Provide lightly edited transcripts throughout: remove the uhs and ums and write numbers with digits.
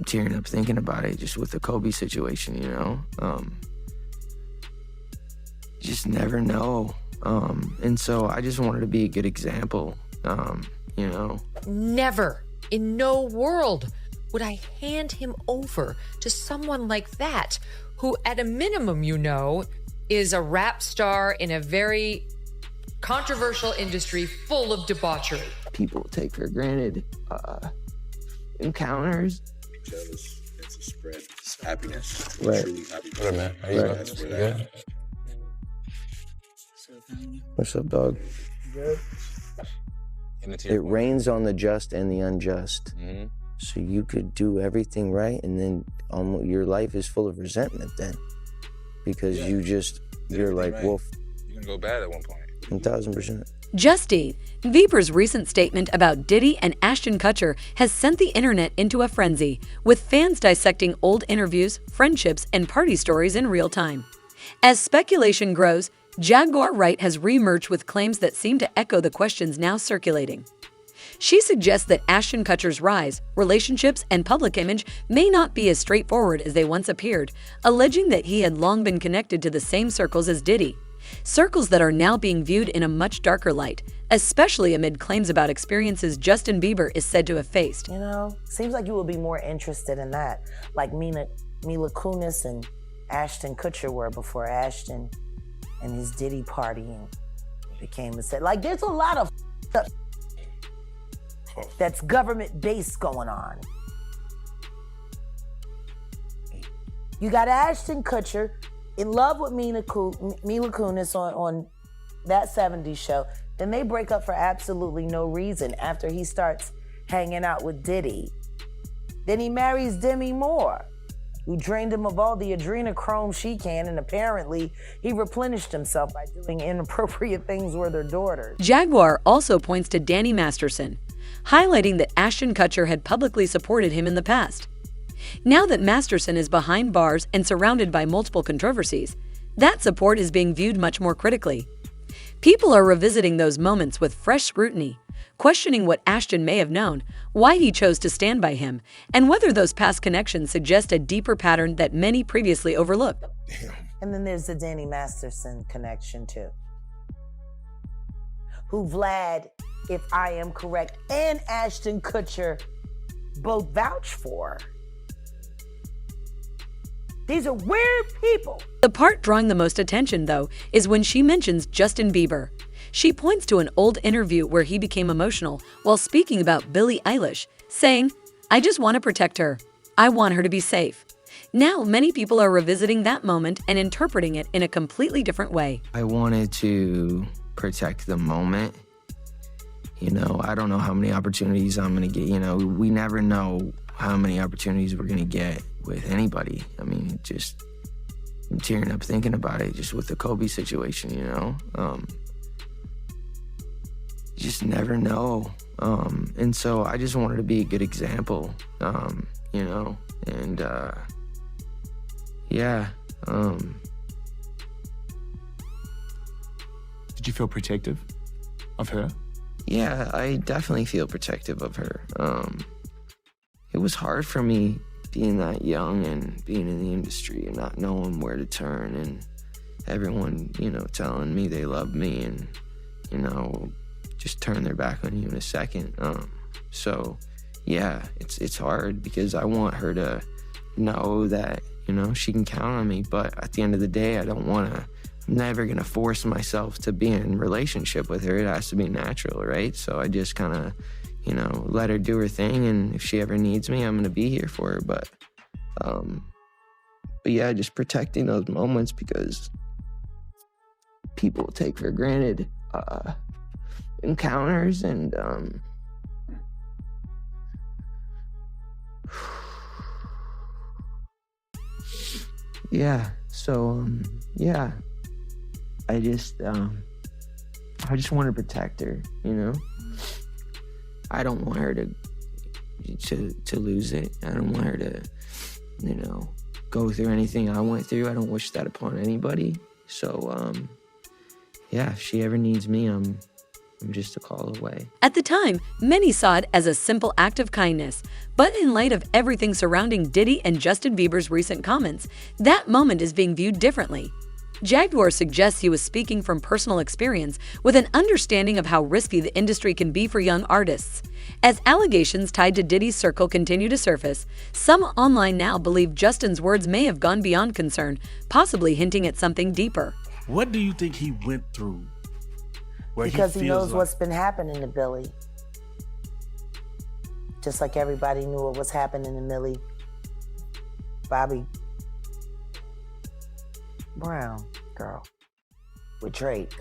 tearing up thinking about it, just with the Kobe situation, you know? You just never know. And so I just wanted to be a good example, you know? Never, in no world, would I hand him over to someone like that, who at a minimum, you know, is a rap star in a very controversial industry full of debauchery. People take for granted encounters. Each other's, it's a spread. It's happiness. Right. Truly happiness. What up, man? How you doing? That's where Good? that. What's up, dog? Good. It rains on the just and the unjust. Mm-hmm. So you could do everything right, and then your life is full of resentment then. Because you're like, right. well, You can go bad at one point. 1,000%. Justine, Bieber's recent statement about Diddy and Ashton Kutcher has sent the internet into a frenzy, with fans dissecting old interviews, friendships, and party stories in real time. As speculation grows, Jaguar Wright has reemerged with claims that seem to echo the questions now circulating. She suggests that Ashton Kutcher's rise, relationships, and public image may not be as straightforward as they once appeared, alleging that he had long been connected to the same circles as Diddy. Circles that are now being viewed in a much darker light, especially amid claims about experiences Justin Bieber is said to have faced. You know, seems like you would be more interested in that, like Mila Kunis and Ashton Kutcher were before Ashton and his Diddy partying became a set. Like, there's a lot of stuff that's government-based going on. You got Ashton Kutcher in love with Mila Kunis on that 70s show. Then they break up for absolutely no reason after he starts hanging out with Diddy. Then he marries Demi Moore, who drained him of all the adrenochrome she can, and apparently he replenished himself by doing inappropriate things with her daughters. Jaguar also points to Danny Masterson, highlighting that Ashton Kutcher had publicly supported him in the past. Now that Masterson is behind bars and surrounded by multiple controversies, that support is being viewed much more critically. People are revisiting those moments with fresh scrutiny, questioning what Ashton may have known, why he chose to stand by him, and whether those past connections suggest a deeper pattern that many previously overlooked. And then there's the Danny Masterson connection too, who Vlad, if I am correct, and Ashton Kutcher both vouch for. These are weird people. The part drawing the most attention, though, is when she mentions Justin Bieber. She points to an old interview where he became emotional while speaking about Billie Eilish, saying, "I just want to protect her. I want her to be safe." Now, many people are revisiting that moment and interpreting it in a completely different way. I wanted to protect the moment. You know, I don't know how many opportunities I'm gonna get. You know, we never know how many opportunities we're gonna get with anybody. I mean, I'm tearing up thinking about it, just with the Kobe situation, you know? You just never know. And so I just wanted to be a good example, you know? And yeah. Did you feel protective of her? Yeah, I definitely feel protective of her. It was hard for me being that young and being in the industry and not knowing where to turn, and everyone, you know, telling me they love me and, you know, just turn their back on you in a second. So yeah, it's hard because I want her to know that, you know, she can count on me, but at the end of the day, I'm never gonna force myself to be in a relationship with her. It has to be natural, right? So I just kind of, you know, let her do her thing, and if she ever needs me, I'm gonna be here for her. But yeah, just protecting those moments because people take for granted encounters and yeah. So yeah, I just want to protect her, you know. I don't want her to lose it. I don't want her to, you know, go through anything I went through. I don't wish that upon anybody. So yeah, if she ever needs me, I'm I'm just a call away. At the time, many saw it as a simple act of kindness. But in light of everything surrounding Diddy and Justin Bieber's recent comments, that moment is being viewed differently. Jaguar suggests he was speaking from personal experience with an understanding of how risky the industry can be for young artists. As allegations tied to Diddy's circle continue to surface, some online now believe Justin's words may have gone beyond concern, possibly hinting at something deeper. What do you think he went through? Because he knows like what's been happening to Billy. Just like everybody knew what was happening to Millie Bobby Brown girl with Drake.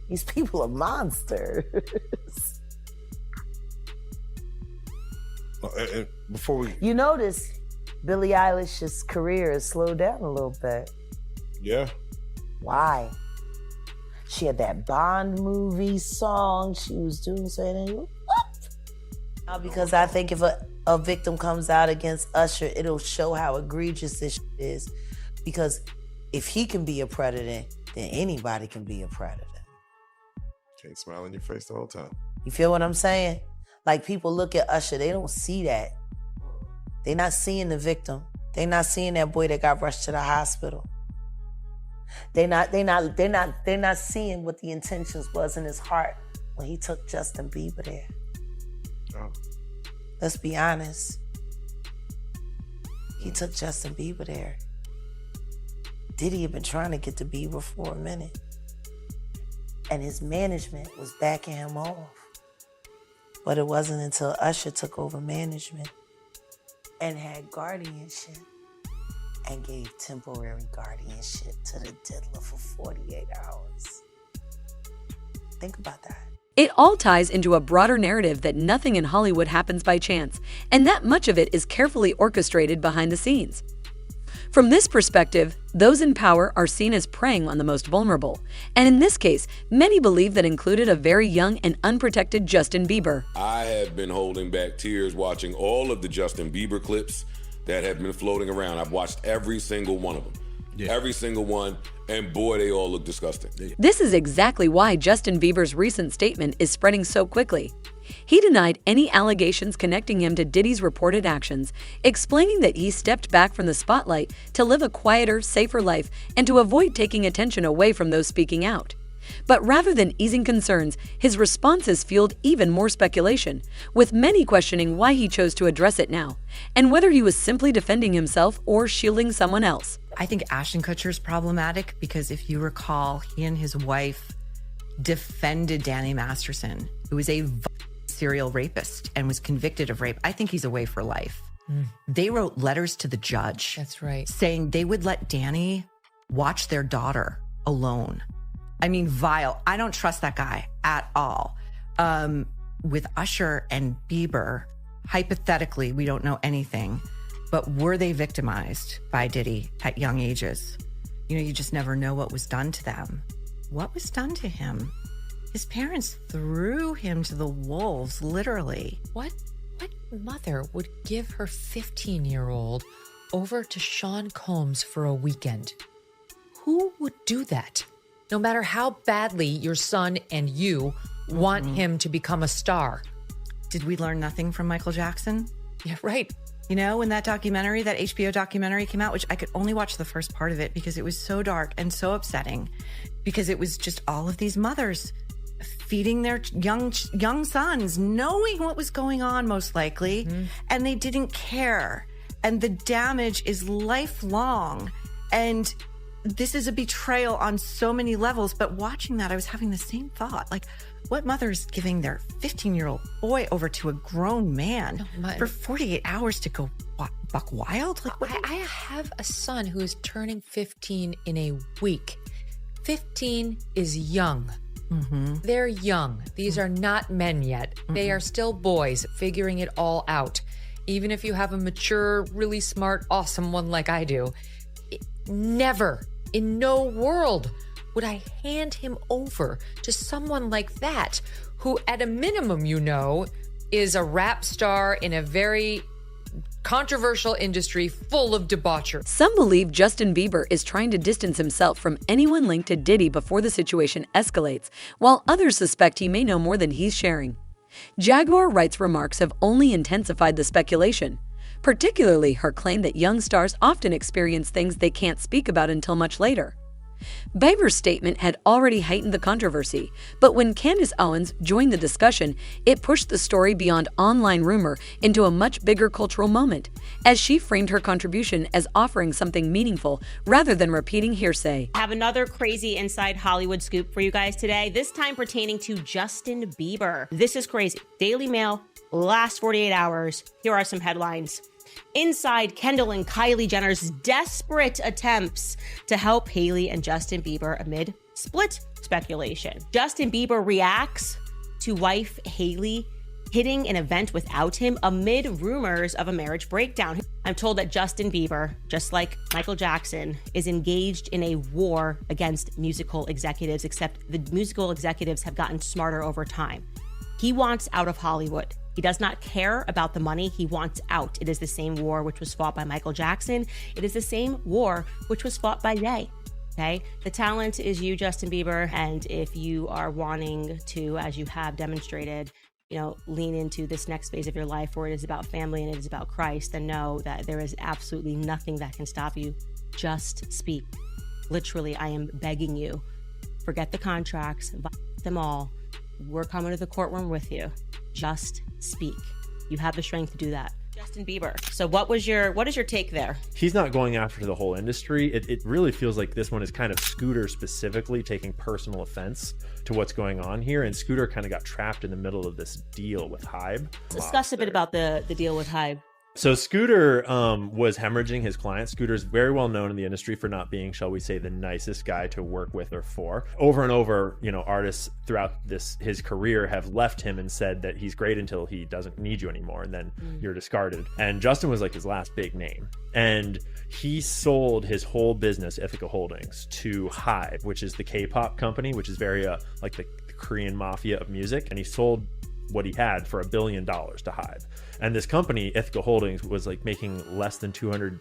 These people are monsters. Before we... You notice Billie Eilish's career has slowed down a little bit. Yeah. Why? She had that Bond movie song she was doing, saying, because I think if a victim comes out against Usher, it'll show how egregious this is. Because if he can be a predator, then anybody can be a predator. Can't smile in your face the whole time. You feel what I'm saying? Like, people look at Usher, they don't see that. They're not seeing the victim. They're not seeing that boy that got rushed to the hospital. They're not seeing what the intentions was in his heart when he took Justin Bieber there. Oh. Let's be honest. He took Justin Bieber there. Diddy had been trying to get to Bieber for a minute. And his management was backing him off. But it wasn't until Usher took over management and had guardianship and gave temporary guardianship to the diddler for 48 hours. Think about that. It all ties into a broader narrative that nothing in Hollywood happens by chance, and that much of it is carefully orchestrated behind the scenes. From this perspective, those in power are seen as preying on the most vulnerable, and in this case, many believe that included a very young and unprotected Justin Bieber. I have been holding back tears watching all of the Justin Bieber clips that have been floating around. I've watched every single one of them. Yeah. Every single one, and boy, they all look disgusting. This is exactly why Justin Bieber's recent statement is spreading so quickly. He denied any allegations connecting him to Diddy's reported actions, explaining that he stepped back from the spotlight to live a quieter, safer life and to avoid taking attention away from those speaking out. But rather than easing concerns, his responses fueled even more speculation, with many questioning why he chose to address it now, and whether he was simply defending himself or shielding someone else. I think Ashton Kutcher is problematic because if you recall, he and his wife defended Danny Masterson, who was a serial rapist and was convicted of rape. I think he's away for life. They wrote letters to the judge. That's right. Saying they would let Danny watch their daughter alone. I mean, vile. I don't trust that guy at all. With Usher and Bieber, hypothetically, we don't know anything, but were they victimized by Diddy at young ages? You know, you just never know what was done to them. What was done to him? His parents threw him to the wolves, literally. What mother would give her 15-year-old over to Sean Combs for a weekend? Who would do that? No matter how badly your son and you want him to become a star. Did we learn nothing from Michael Jackson? Yeah, right. You know, when that documentary, that HBO documentary came out, which I could only watch the first part of it because it was so dark and so upsetting, because it was just all of these mothers feeding their young sons, knowing what was going on most likely, and they didn't care. And the damage is lifelong. And this is a betrayal on so many levels. But watching that, I was having the same thought. Like, what mother is giving their 15-year-old boy over to a grown man for 48 hours to go buck wild? Like, I have a son who is turning 15 in a week. 15 is young. They're young. These are not men yet. They are still boys figuring it all out. Even if you have a mature, really smart, awesome one like I do, never, in no world, would I hand him over to someone like that, who at a minimum, you know, is a rap star in a very controversial industry full of debauchery. Some believe Justin Bieber is trying to distance himself from anyone linked to Diddy before the situation escalates, while others suspect he may know more than he's sharing. Jaguar Wright's remarks have only intensified the speculation, particularly her claim that young stars often experience things they can't speak about until much later. Bieber's statement had already heightened the controversy, but when Candace Owens joined the discussion, it pushed the story beyond online rumor into a much bigger cultural moment, as she framed her contribution as offering something meaningful rather than repeating hearsay. I have another crazy inside Hollywood scoop for you guys today, this time pertaining to Justin Bieber. This is crazy. Daily Mail, last 48 hours. Here are some headlines. Inside Kendall and Kylie Jenner's desperate attempts to help Hailey and Justin Bieber amid split speculation. Justin Bieber reacts to wife Hailey hitting an event without him amid rumors of a marriage breakdown. I'm told that Justin Bieber, just like Michael Jackson, is engaged in a war against musical executives, except the musical executives have gotten smarter over time. He wants out of Hollywood. He does not care about the money. He wants out. It is the same war which was fought by Michael Jackson. It is the same war which was fought by Ye. Okay? The talent is you, Justin Bieber. And if you are wanting to, as you have demonstrated, lean into this next phase of your life where it is about family and it is about Christ, then know that there is absolutely nothing that can stop you. Just speak. Literally, I am begging you. Forget the contracts, violate them all. We're coming to the courtroom with you. Just speak. You have the strength to do that. Justin Bieber. So what is your take there? He's not going after the whole industry. It really feels like this one is kind of Scooter specifically taking personal offense to what's going on here. And Scooter kind of got trapped in the middle of this deal with Hybe. Discuss a bit about the deal with Hybe. So Scooter was hemorrhaging his clients. Scooter's very well known in the industry for not being, shall we say, the nicest guy to work with or for. Over and over, artists throughout his career have left him and said that he's great until he doesn't need you anymore, and then you're discarded. And Justin was like his last big name. And he sold his whole business, Ithaca Holdings, to Hybe, which is the K-pop company, which is very like the Korean mafia of music. And he sold what he had for $1 billion to Hybe. And this company, Ithaca Holdings, was like making less than 200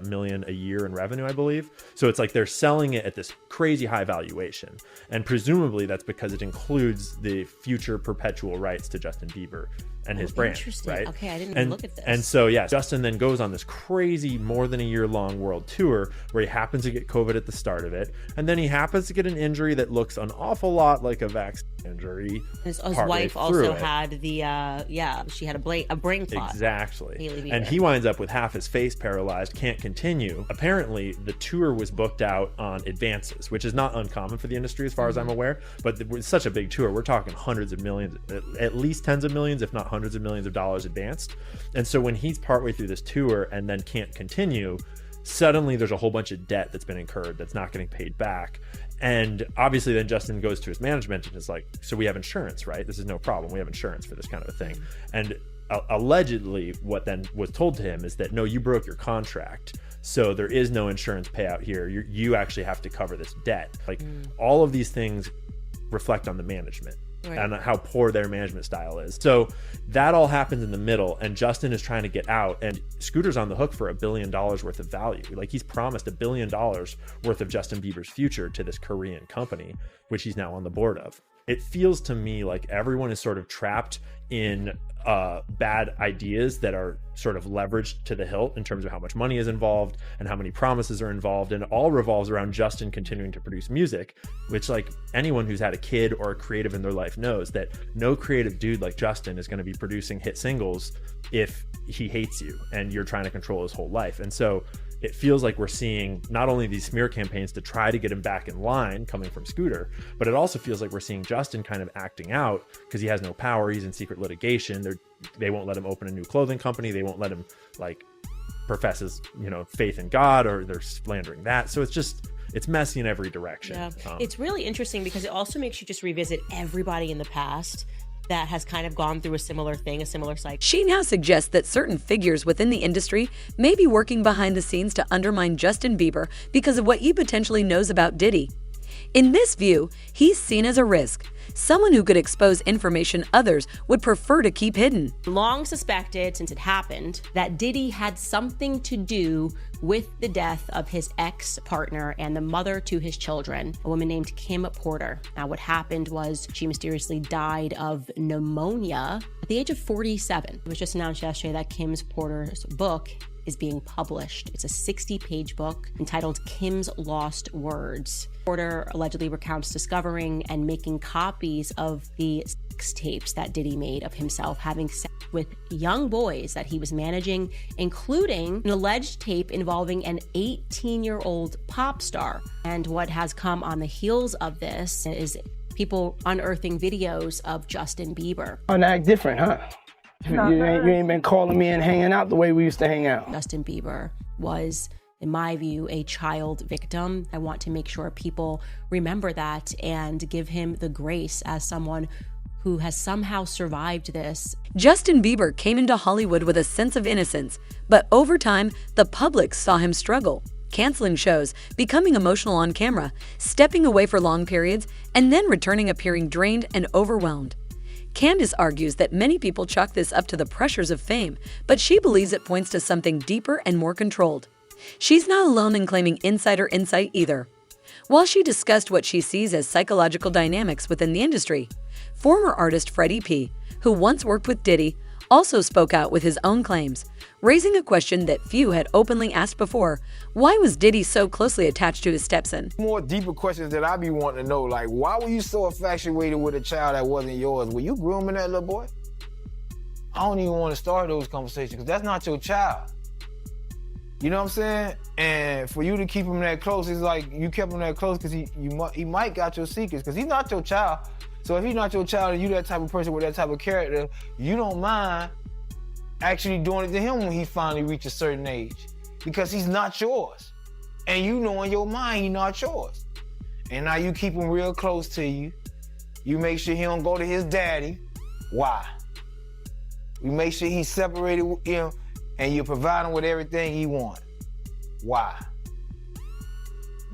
million a year in revenue, I believe. So it's like they're selling it at this crazy high valuation. And presumably that's because it includes the future perpetual rights to Justin Bieber and his brand, right? Okay, I didn't even look at this. And so, yeah, Justin then goes on this crazy, more than a year-long world tour where he happens to get COVID at the start of it. And then he happens to get an injury that looks an awful lot like a vaccine injury. His wife also had she had a brain clot. Exactly. And he winds up with half his face paralyzed, can't continue. Apparently, the tour was booked out on advances, which is not uncommon for the industry as far as I'm aware. But it's such a big tour. We're talking hundreds of millions, at least tens of millions, if not hundreds of millions of dollars advanced. And so when he's partway through this tour and then can't continue, suddenly there's a whole bunch of debt that's been incurred that's not getting paid back. And obviously then Justin goes to his management and is like, so we have insurance, right? This is no problem. We have insurance for this kind of a thing. And allegedly what then was told to him is that, no, you broke your contract. So there is no insurance payout here. You actually have to cover this debt. Like all of these things reflect on the management. Right. And how poor their management style is. So that all happens in the middle, and Justin is trying to get out, and Scooter's on the hook for $1 billion worth of value. Like he's promised $1 billion worth of Justin Bieber's future to this Korean company, which he's now on the board of. It feels to me like everyone is sort of trapped in bad ideas that are sort of leveraged to the hilt in terms of how much money is involved and how many promises are involved, and it all revolves around Justin continuing to produce music, which like anyone who's had a kid or a creative in their life knows that no creative dude like Justin is going to be producing hit singles if he hates you and you're trying to control his whole life. And so it feels like we're seeing not only these smear campaigns to try to get him back in line coming from Scooter, but it also feels like we're seeing Justin kind of acting out because he has no power. He's in secret litigation. They won't let him open a new clothing company. They won't let him like profess his, faith in God, or they're slandering that. So it's messy in every direction. Yeah. It's really interesting because it also makes you just revisit everybody in the past that has kind of gone through a similar thing, a similar cycle. She now suggests that certain figures within the industry may be working behind the scenes to undermine Justin Bieber because of what he potentially knows about Diddy. In this view, he's seen as a risk, someone who could expose information others would prefer to keep hidden. Long suspected, since it happened, that Diddy had something to do with the death of his ex-partner and the mother to his children, a woman named Kim Porter. Now, what happened was she mysteriously died of pneumonia at the age of 47. It was just announced yesterday that Kim Porter's book is being published. It's a 60-page book entitled Kim's Lost Words. Porter allegedly recounts discovering and making copies of the sex tapes that Diddy made of himself having sex with young boys that he was managing, including an alleged tape involving an 18-year-old pop star. And what has come on the heels of this is people unearthing videos of Justin Bieber. Oh, act different, huh? You ain't been calling me and hanging out the way we used to hang out. Justin Bieber was, in my view, a child victim. I want to make sure people remember that and give him the grace as someone who has somehow survived this. Justin Bieber came into Hollywood with a sense of innocence, but over time, the public saw him struggle, canceling shows, becoming emotional on camera, stepping away for long periods, and then returning appearing drained and overwhelmed. Candace argues that many people chalk this up to the pressures of fame, but she believes it points to something deeper and more controlled. She's not alone in claiming insider insight either. While she discussed what she sees as psychological dynamics within the industry, former artist Freddie P., who once worked with Diddy, also spoke out with his own claims, raising a question that few had openly asked before: why was Diddy so closely attached to his stepson? More deeper questions that I be wanting to know, like, why were you so infatuated with a child that wasn't yours? Were you grooming that little boy? I don't even want to start those conversations, because that's not your child. You know what I'm saying? And for you to keep him that close, it's like you kept him that close because he might got your secrets, because he's not your child. So if he's not your child and you that type of person with that type of character, you don't mind actually doing it to him when he finally reaches a certain age, because he's not yours. And you know in your mind he's not yours. And now you keep him real close to you. You make sure he don't go to his daddy. Why? You make sure he's separated with him and you provide him with everything he wants. Why?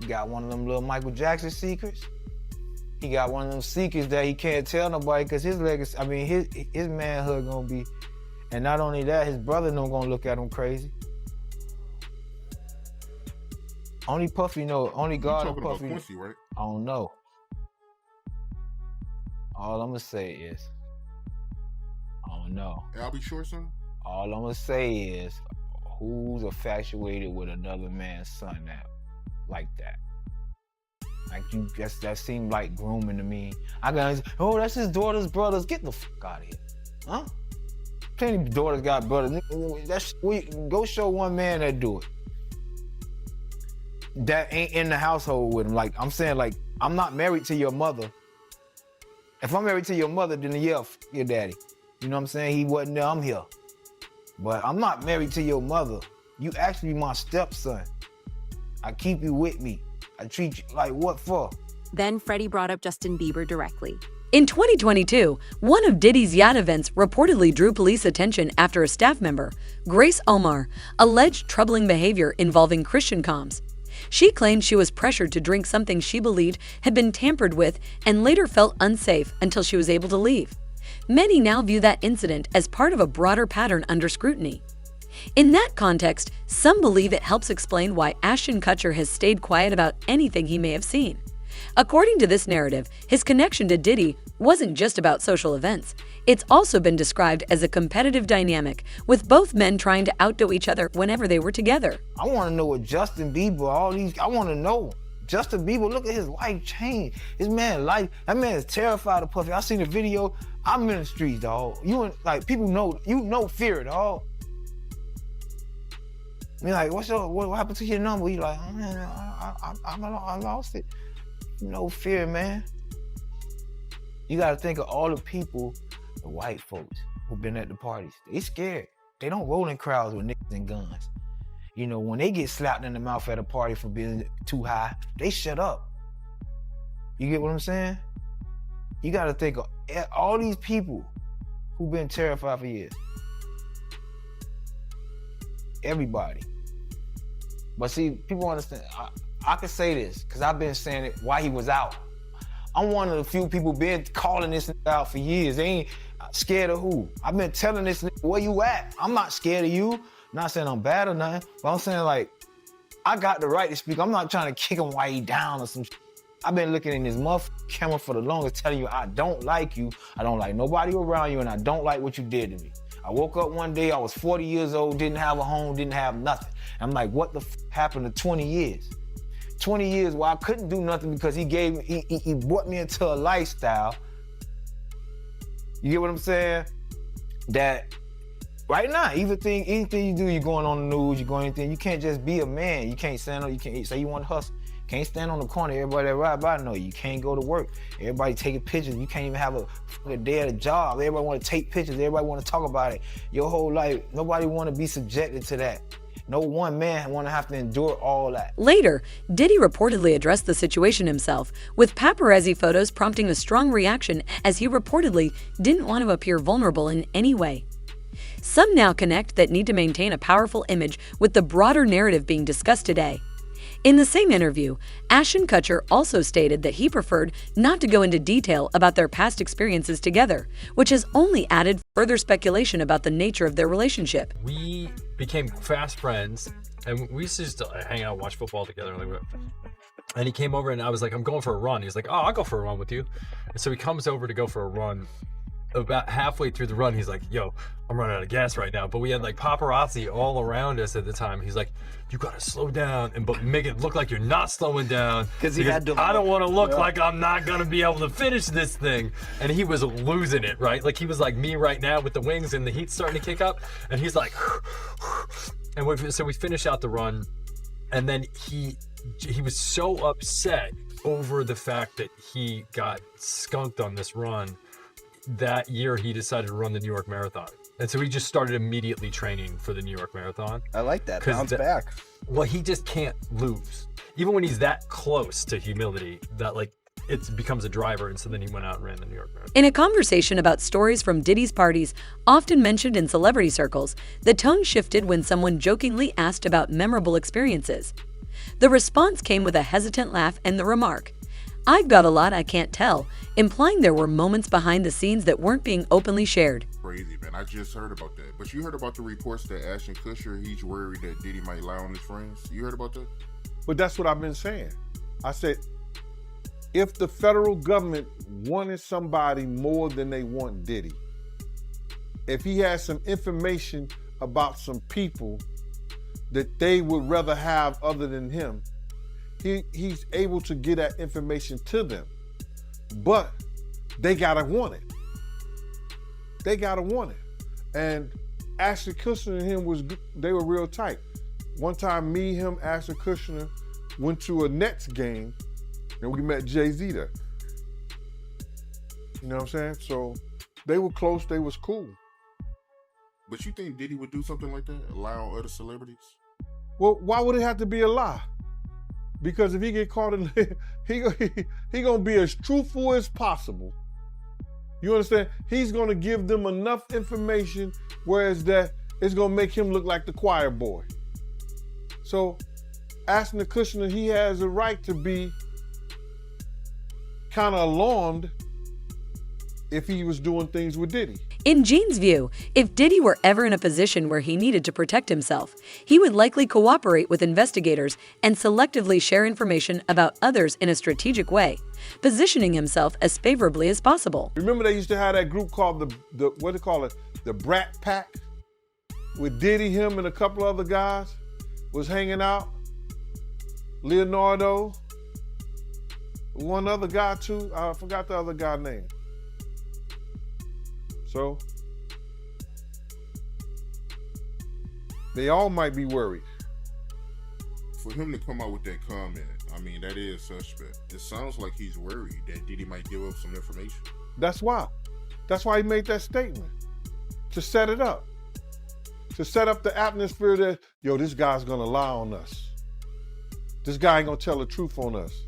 You got one of them little Michael Jackson secrets? He got one of them secrets that he can't tell nobody, because his legacy, I mean, his manhood gonna be, and not only that, his brother no gonna look at him crazy. Only Puffy know, only God and Puffy. About Quincy, right? I don't know. All I'm gonna say is, I don't know. I'll be sure, son. All I'm gonna say is, who's infatuated with another man's son now, like that? Like, you guess that seemed like grooming to me. I got, oh, that's his daughter's brothers. Get the fuck out of here, huh? Plenty of daughters got brothers. Go show one man that do it. That ain't in the household with him. Like, I'm saying, like, I'm not married to your mother. If I'm married to your mother, then yeah, your daddy. You know what I'm saying? He wasn't there, I'm here. But I'm not married to your mother. You actually my stepson. I keep you with me. I treat you like, what for? Then Freddie brought up Justin Bieber directly. In 2022, one of Diddy's yacht events reportedly drew police attention after a staff member, Grace Omar, alleged troubling behavior involving Christian comms. She claimed she was pressured to drink something she believed had been tampered with and later felt unsafe until she was able to leave. Many now view that incident as part of a broader pattern under scrutiny. In that context, some believe it helps explain why Ashton Kutcher has stayed quiet about anything he may have seen. According to this narrative, his connection to Diddy wasn't just about social events. It's also been described as a competitive dynamic, with both men trying to outdo each other whenever they were together. I want to know what Justin Bieber, I want to know. Justin Bieber, look at his life change. His man life, that man is terrified of Puffy. I seen the video. I'm in the streets, dog. People know, fear, dog. Me like, what happened to your number? He like, oh, man, I lost it. No fear, man. You gotta think of all the people, the white folks who've been at the parties. They scared. They don't roll in crowds with niggas and guns. You know, when they get slapped in the mouth at a party for being too high, they shut up. You get what I'm saying? You gotta think of all these people who've been terrified for years. Everybody. But see, people understand. I can say this, because I've been saying it while he was out. I'm one of the few people been calling this out for years. They ain't scared of who? I've been telling this nigga, where you at? I'm not scared of you. Not saying I'm bad or nothing, but I'm saying like, I got the right to speak. I'm not trying to kick him while he down or some shit. I've been looking in this motherfucking camera for the longest, telling you I don't like you, I don't like nobody around you, and I don't like what you did to me. I woke up one day, I was 40 years old, didn't have a home, didn't have nothing. I'm like, what the happened to 20 years? 20 years where I couldn't do nothing because he brought me into a lifestyle. You get what I'm saying? That right now, anything you do, you're going on the news, you're going anything, you can't just be a man. You can't stand on, you can't say you want to hustle. Can't stand on the corner, everybody that ride by know you. You can't go to work. Everybody taking pictures. You can't even have a day at a job. Everybody want to take pictures. Everybody want to talk about it. Your whole life, nobody want to be subjected to that. No one man want to have to endure all that. Later, Diddy reportedly addressed the situation himself, with paparazzi photos prompting a strong reaction as he reportedly didn't want to appear vulnerable in any way. Some now connect that need to maintain a powerful image with the broader narrative being discussed today. In the same interview, Ashton Kutcher also stated that he preferred not to go into detail about their past experiences together, which has only added further speculation about the nature of their relationship. We became fast friends, and we used to just hang out and watch football together. And he came over, and I was like, I'm going for a run. He's like, oh, I'll go for a run with you. And so he comes over to go for a run. About halfway through the run, he's like, yo, I'm running out of gas right now. But we had like paparazzi all around us at the time. He's like, you gotta slow down but make it look like you're not slowing down. Because I don't want to look like I'm not gonna be able to finish this thing. And he was losing it, right? Like he was like me right now with the wings and the heat's starting to kick up. And he's like, and so we finish out the run. And then he was so upset over the fact that he got skunked on this run. That year he decided to run the New York Marathon. And so he just started immediately training for the New York Marathon. I like that, bounce back. Well, he just can't lose. Even when he's that close to humility, that like it becomes a driver. And so then he went out and ran the New York Marathon. In a conversation about stories from Diddy's parties, often mentioned in celebrity circles, the tone shifted when someone jokingly asked about memorable experiences. The response came with a hesitant laugh and the remark, I've got a lot I can't tell, implying there were moments behind the scenes that weren't being openly shared. Crazy, man. I just heard about that. But you heard about the reports that Ashton Kutcher, he's worried that Diddy might lie on his friends? You heard about that? But that's what I've been saying. I said, if the federal government wanted somebody more than they want Diddy, if he has some information about some people that they would rather have other than him, he's able to get that information to them, but they gotta want it. They gotta want it. And Ashton Kutcher and him they were real tight. One time, me, him, Ashton Kutcher went to a Nets game, and we met Jay-Z there. You know what I'm saying? So they were close. They was cool. But you think Diddy would do something like that? Lie on other celebrities? Well, why would it have to be a lie? Because if he get caught in, he gonna be as truthful as possible. You understand? He's gonna give them enough information, whereas that it's gonna make him look like the choir boy. So, Ashton Kutcher, he has a right to be kind of alarmed if he was doing things with Diddy. In Gene's view, if Diddy were ever in a position where he needed to protect himself, he would likely cooperate with investigators and selectively share information about others in a strategic way, positioning himself as favorably as possible. Remember they used to have that group called the what do they call it? The Brat Pack? With Diddy, him, and a couple other guys was hanging out. Leonardo, one other guy too. I forgot the other guy's name. So, they all might be worried. For him to come out with that comment, I mean, that is suspect. It sounds like he's worried that Diddy might give up some information. That's why. That's why he made that statement. To set it up. To set up the atmosphere that, yo, this guy's gonna lie on us. This guy ain't gonna tell the truth on us.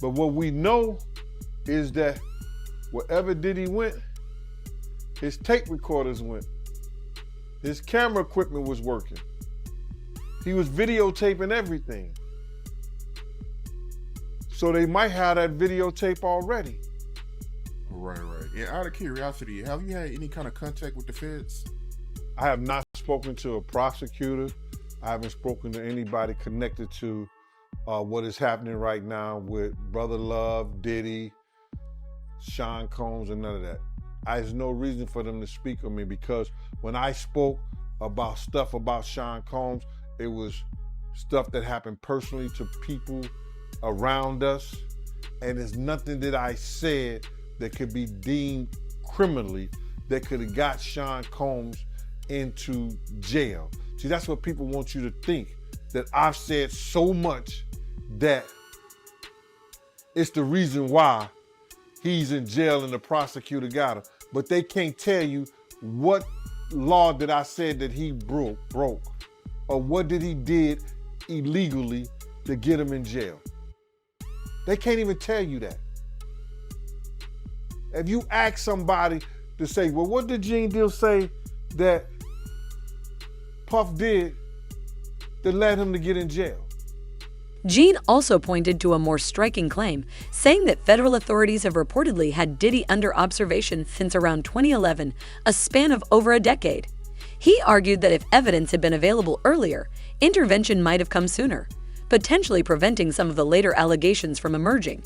But what we know is that wherever Diddy went, his tape recorders went. His camera equipment was working. He was videotaping everything. So they might have that videotape already. Right. And out of curiosity, have you had any kind of contact with the feds? I have not spoken to a prosecutor. I haven't spoken to anybody connected to what is happening right now with Brother Love, Diddy, Sean Combs, and none of that. There's no reason for them to speak on me, because when I spoke about stuff about Sean Combs, it was stuff that happened personally to people around us, and there's nothing that I said that could be deemed criminally that could have got Sean Combs into jail. See, that's what people want you to think, that I've said so much that it's the reason why he's in jail and the prosecutor got him. But they can't tell you what law did I said that he broke, or what did he did illegally to get him in jail. They can't even tell you that. If you ask somebody to say, well, what did Gene Deal say that Puff did that led him to get in jail? Gene also pointed to a more striking claim, saying that federal authorities have reportedly had Diddy under observation since around 2011, a span of over a decade. He argued that if evidence had been available earlier, intervention might have come sooner, potentially preventing some of the later allegations from emerging.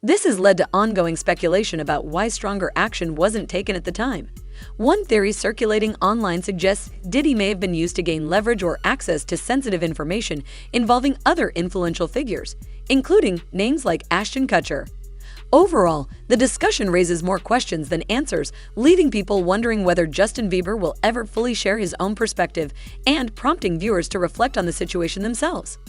This has led to ongoing speculation about why stronger action wasn't taken at the time. One theory circulating online suggests Diddy may have been used to gain leverage or access to sensitive information involving other influential figures, including names like Ashton Kutcher. Overall, the discussion raises more questions than answers, leaving people wondering whether Justin Bieber will ever fully share his own perspective and prompting viewers to reflect on the situation themselves.